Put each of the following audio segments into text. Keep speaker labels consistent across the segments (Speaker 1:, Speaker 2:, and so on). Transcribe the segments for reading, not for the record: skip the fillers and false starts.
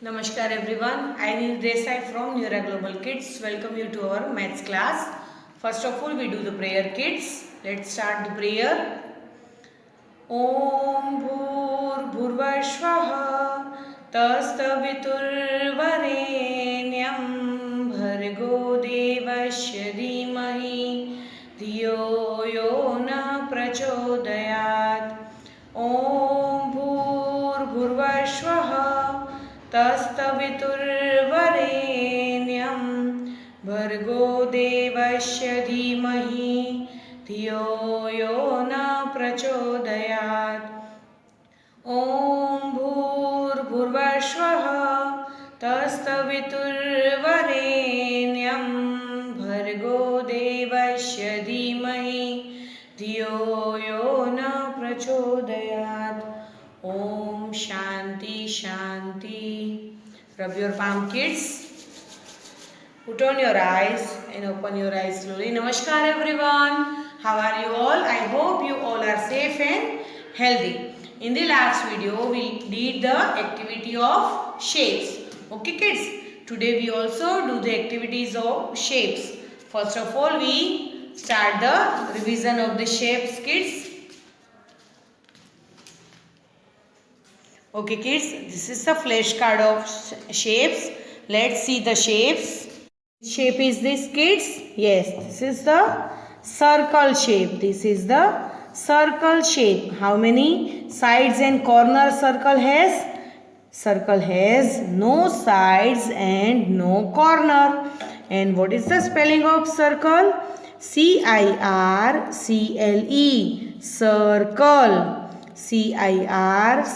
Speaker 1: Namaskar everyone. I am Desai from Neura Global Kids. Welcome you to our maths class. First of all, we do the prayer, kids. Let's start the prayer. Om Bhur Bhurvashvaha Tastaviturvarenyam Bhargo Devasya Dhimahi Dhiyo Yo Na Prachodayat. Om Bhur Bhurvashvaha तस्तवितुर्वरेण्यं भर्गो देवस्य धीमहि धियो यो न प्रचोदयात् ॐ भूर्भुवस्वः तस्तवितुर्वरेण्यं भर्गो देवस्य धीमहि धियो यो न प्रचोदयात् Om Shanti Shanti. Rub your palm, kids. Put on your eyes and open your eyes slowly. Namaskar everyone. How are you all? I hope you all are safe and healthy. In the last video, we did the activity of shapes. Okay kids. Today we also do the activities of shapes. First of all, we start the revision of the shapes, kids. Okay kids, this is the flashcard of shapes. Let's see the shapes. Shape is this, kids? Yes, this is the circle shape. This is the circle shape. How many sides and corner circle has? Circle has no sides and no corner. And what is the spelling of circle? C-I-R-C-L-E, circle. C-I-R-C-L-E,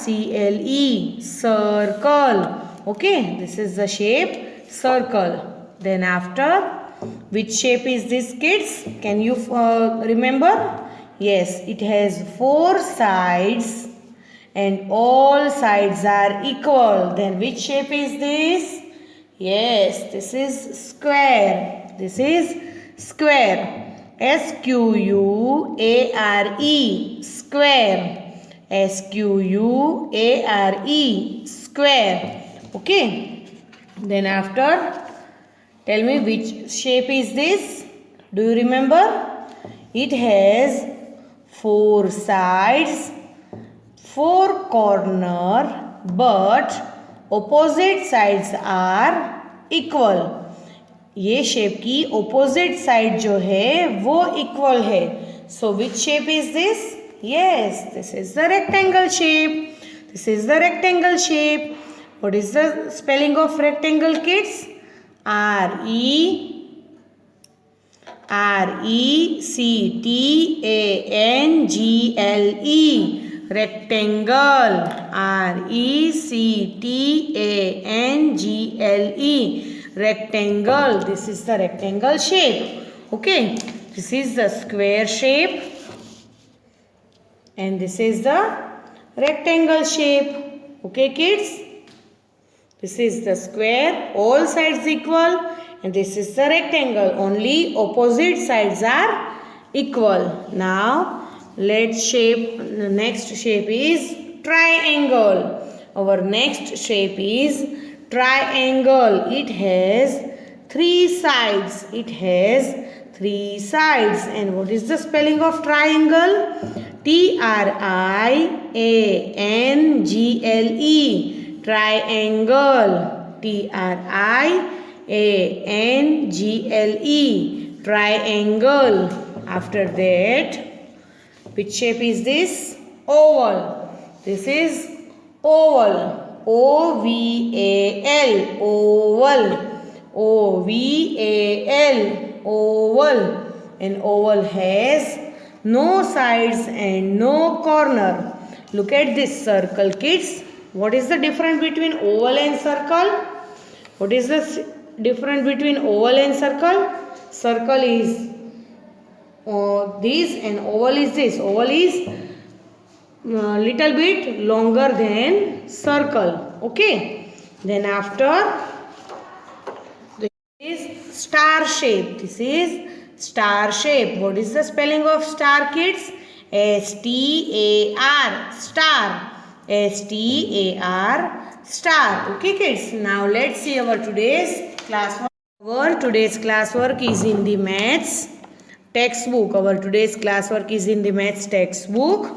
Speaker 1: circle. Okay, this is the shape circle. Then after, which shape is this, kids? Can you remember? Yes, it has 4 sides and all sides are equal. Then which shape is this? Yes, this is square. This is square. S-Q-U-A-R-E, square. S-Q-U-A-R-E, square. Okay. Then after, tell me which shape is this? Do you remember? It has 4 sides, 4 corners, but opposite sides are equal. ये shape की opposite side जो है वो equal है. So which shape is this? Yes, this is the rectangle shape. This is the rectangle shape. What is the spelling of rectangle, kids? R-E-C-T-A-N-G-L-E. Rectangle. R-E-C-T-A-N-G-L-E. Rectangle. This is the rectangle shape. Okay. This is the square shape. And this is the rectangle shape. Okay kids? This is the square, all sides equal, and this is the rectangle, only opposite sides are equal. Now let's shape, the next shape is triangle. Our next shape is triangle. It has 3 sides. It has 3 sides. And what is the spelling of triangle? T-R-I-A-N-G-L-E. Triangle. T-R-I-A-N-G-L-E. Triangle. After that, which shape is this? Oval. This is oval. O-V-A-L. Oval. O-V-A-L. Oval. And oval has no sides and no corner. Look at this circle, kids. What is the difference between oval and circle? What is the difference between oval and circle? Circle is this and oval is this. Oval is little bit longer than circle. Okay. Then after, this is star shape. This is star shape. What is the spelling of star, kids? S-T-A-R, star. S-T-A-R, star. Okay kids, now let's see our today's classwork. Our today's classwork is in the maths textbook. Our today's classwork is in the maths textbook,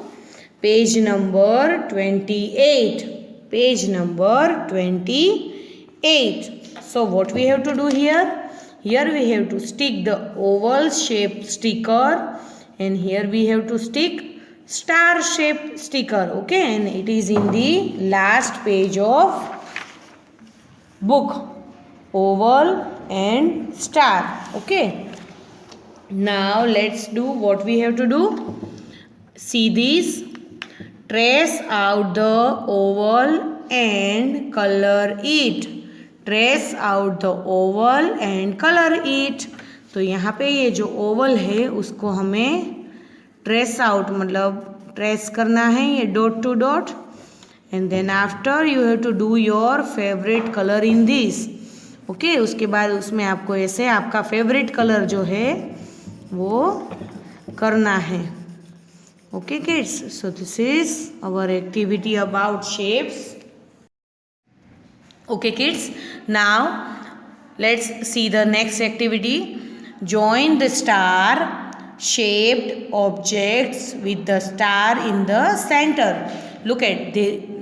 Speaker 1: page number 28. Page number 28. So what we have to do here? Here we have to stick the oval shaped sticker, and here we have to stick star shaped sticker. Okay, and it is in the last page of book, oval and star. Okay, now let's do what we have to do. See this, trace out the oval and color it. Trace out the Oval and colour it. तो यहाँ पे ये जो Oval है उसको हमें trace out मतलब trace करना है, ये dot to dot, and then after you have to do your favourite colour in this. Okay, उसके बाद उसमें आपको ऐसे आपका फेवरेट कलर जो है वो करना है. Okay kids, so this is our activity about shapes. Okay kids, now let's see the next activity. Join the star shaped objects with the star in the center. Look at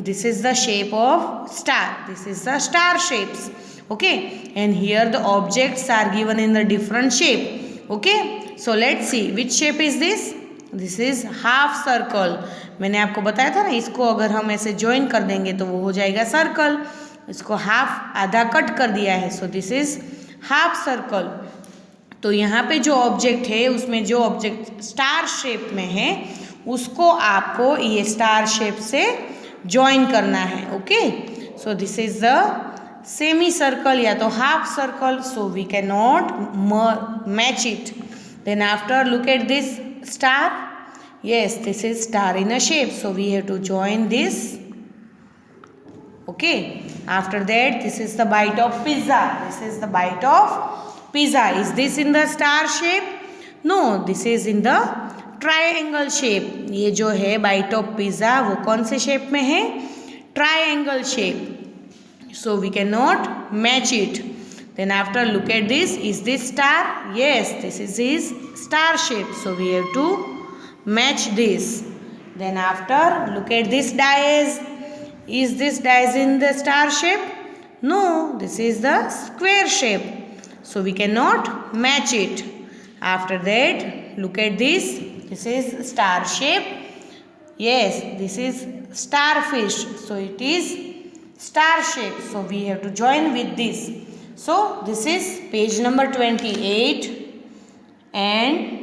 Speaker 1: this is the shape of star. This is the star shapes. Okay, and here the objects are given in the different shape. Okay, so let's see which shape is this. This is half circle. मैंने आपको बताया था ना, इसको अगर हम ऐसे join कर देंगे तो वो हो जाएगा सर्कल. इसको हाफ आधा कट कर दिया है, सो दिस इज हाफ सर्कल. तो यहाँ पे जो ऑब्जेक्ट है उसमें जो ऑब्जेक्ट स्टार शेप में है उसको आपको ये स्टार शेप से ज्वाइन करना है. Okay, so this is the semi circle या तो half circle, so we can not match it. Then after look at this star. yes, this is star in a shape, so we have to join this. Okay, after that this is the bite of pizza. This is the bite of pizza. Is this in the star shape? No, this is in the triangle shape. ये जो है bite of pizza वो कौन से shape में है? Triangle shape. So we cannot match it. Then after look at this. Is this star? Yes, this is his star shape. So we have to match this. Then after look at this dice. Is this dice in the star shape? No, this is the square shape. So we cannot match it. After that, look at this. This is star shape. Yes, this is starfish. So it is star shape. So we have to join with this. So this is page number 28. And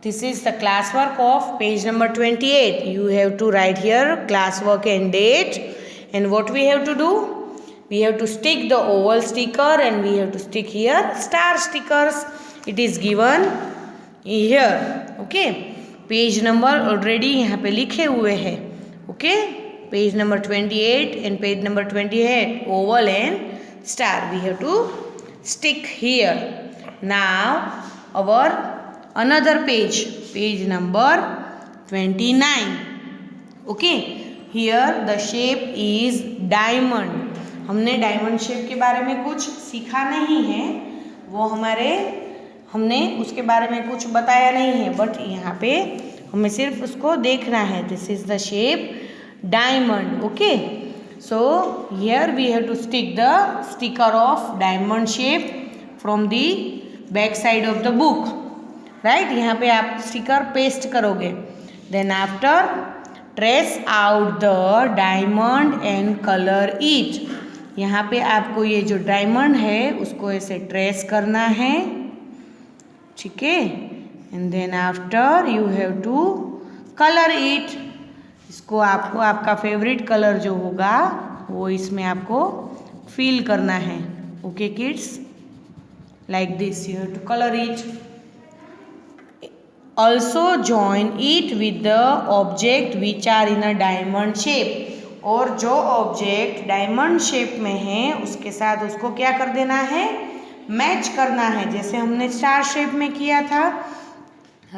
Speaker 1: this is the classwork of page number 28. You have to write here classwork and date. And what we have to do? We have to stick the oval sticker and we have to stick here star stickers. It is given here. Okay. Page number already यहाँ पे लिखे हुए हैं. Okay. Page number 28 and page number 28. Oval and star. We have to stick here. Now our another page number 29. Okay, here the shape is diamond. हमने diamond shape के बारे में कुछ सीखा नहीं है, वो हमने उसके बारे में कुछ बताया नहीं है, बट यहाँ पे हमें सिर्फ उसको देखना है. This is the shape diamond. Okay, so here we have to stick the sticker of diamond shape from the back side of the book. Right, यहाँ पे आप स्टिकर पेस्ट करोगे. Then after trace out the diamond and colour it. यहाँ पे आपको ये जो diamond है उसको ऐसे ट्रेस करना है. ठीक है, and then after you have to colour it. इसको आपको आपका फेवरेट कलर जो होगा वो इसमें आपको फिल करना है. Okay kids, like this you have to colour it. Also join it with the object which are in a diamond shape. और जो ऑब्जेक्ट डायमंड शेप में है उसके साथ उसको क्या कर देना है? मैच करना है, जैसे हमने स्टार शेप में किया था.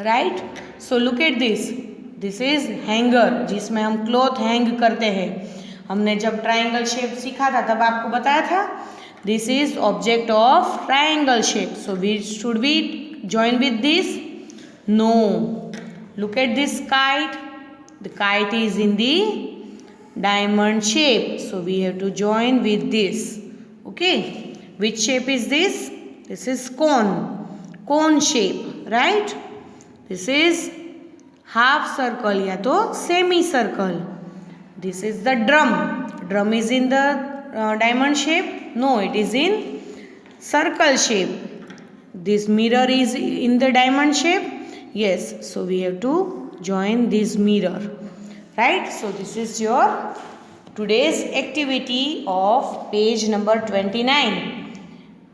Speaker 1: Right, so look at this. This is hanger, जिसमें हम क्लॉथ हैंग करते हैं. हमने जब ट्राइंगल शेप सीखा था तब आपको बताया था, this is object of triangle shape. So we should be join with this? No. Look at this kite. The kite is in the diamond shape. So we have to join with this. Okay. Which shape is this? This is cone. Cone shape. Right? This is half circle या तो semi circle. This is the drum. Drum is in the diamond shape? No, it is in circle shape. This mirror is in the diamond shape? Yes. So we have to join this mirror. Right? So this is your today's activity of page number 29.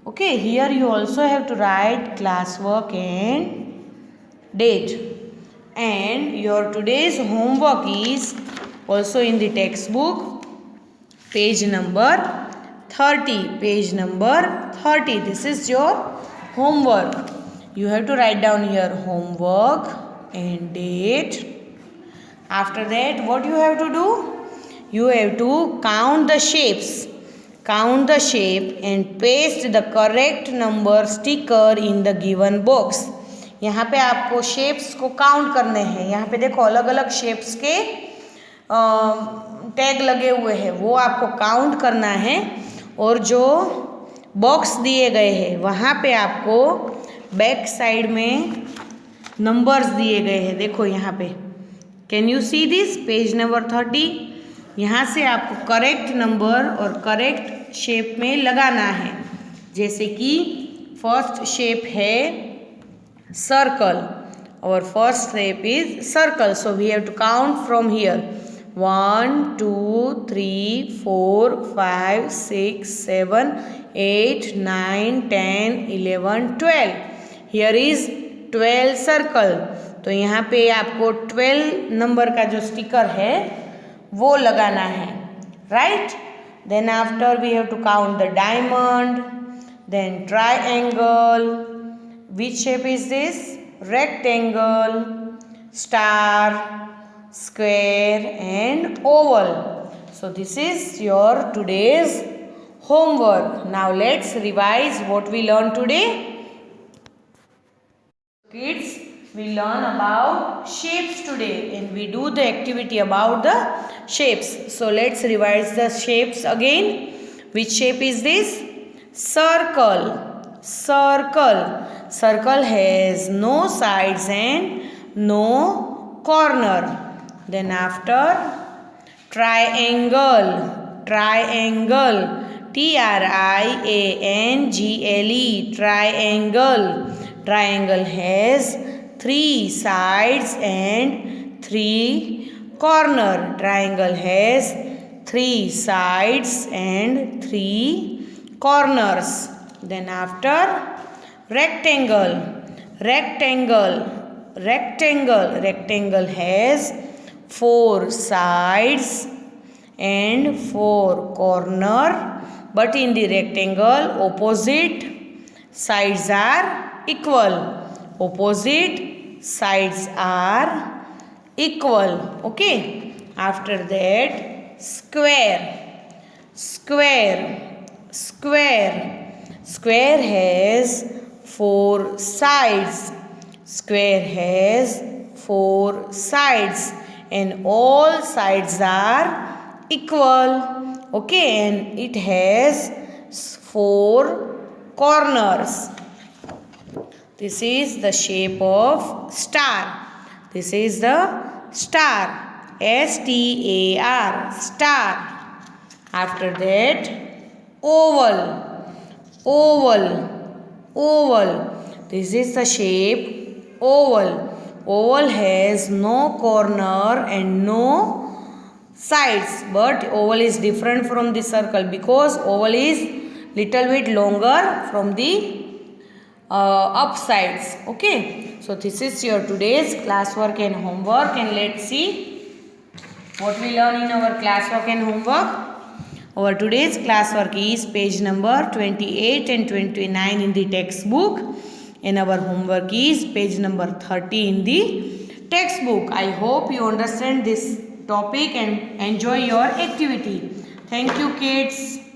Speaker 1: Okay. Here you also have to write classwork and date. And your today's homework is also in the textbook, page number 30. Page number 30. This is your homework. You have to write down here homework and date. After that, what you have to do? You have to count the shapes. Count the shape and paste the correct number sticker in the given box. यहाँ पे आपको shapes को count करने हैं. यहाँ पे देखो अलग अलग शेप्स के टैग लगे हुए हैं, वो आपको काउंट करना है. और जो बॉक्स दिए गए हैं वहाँ पे आपको बैक साइड में नंबर्स दिए गए हैं. देखो यहाँ पे, can you see this? Page number 30. यहाँ से आपको करेक्ट नंबर और करेक्ट शेप में लगाना है. जैसे कि फर्स्ट शेप है सर्कल. और first shape is circle. So we have to count from here. 1 2 3 4 5 6 7 8 9 10 11 12. Here is 12 circle. तो यहाँ पे आपको 12 नंबर का जो स्टिकर है वो लगाना है. Right? Then after we have to count the diamond, then triangle. Which shape is this? Rectangle, star, square and oval. So this is your today's homework. Now let's revise what we learned today. Kids, we learn about shapes today and we do the activity about the shapes. So let's revise the shapes again. Which shape is this? Circle. Circle. Circle has no sides and no corner. Then after triangle. Triangle. Triangle. Triangle. Triangle has 3 sides and 3 corner. Triangle has 3 sides and 3 corners. Then after rectangle. Rectangle. Rectangle. Rectangle has 4 sides and 4 corner, but in the rectangle opposite sides are equal. Opposite sides are equal. Okay. After that, square. Square. Square. Square has 4 sides. Square has 4 sides and all sides are equal. Okay, and it has 4 corners. This is the shape of star. This is the star. S-T-A-R. Star. After that, oval. Oval. Oval. This is the shape oval. Oval has no corner and no sides, but oval is different from the circle because oval is little bit longer from the up sides. Okay, so this is your today's classwork and homework, and let's see what we learn in our classwork and homework. Our today's classwork is page number 28 and 29 in the textbook, and our homework is page number 30 in the textbook. I hope you understand this topic and enjoy your activity. Thank you, kids.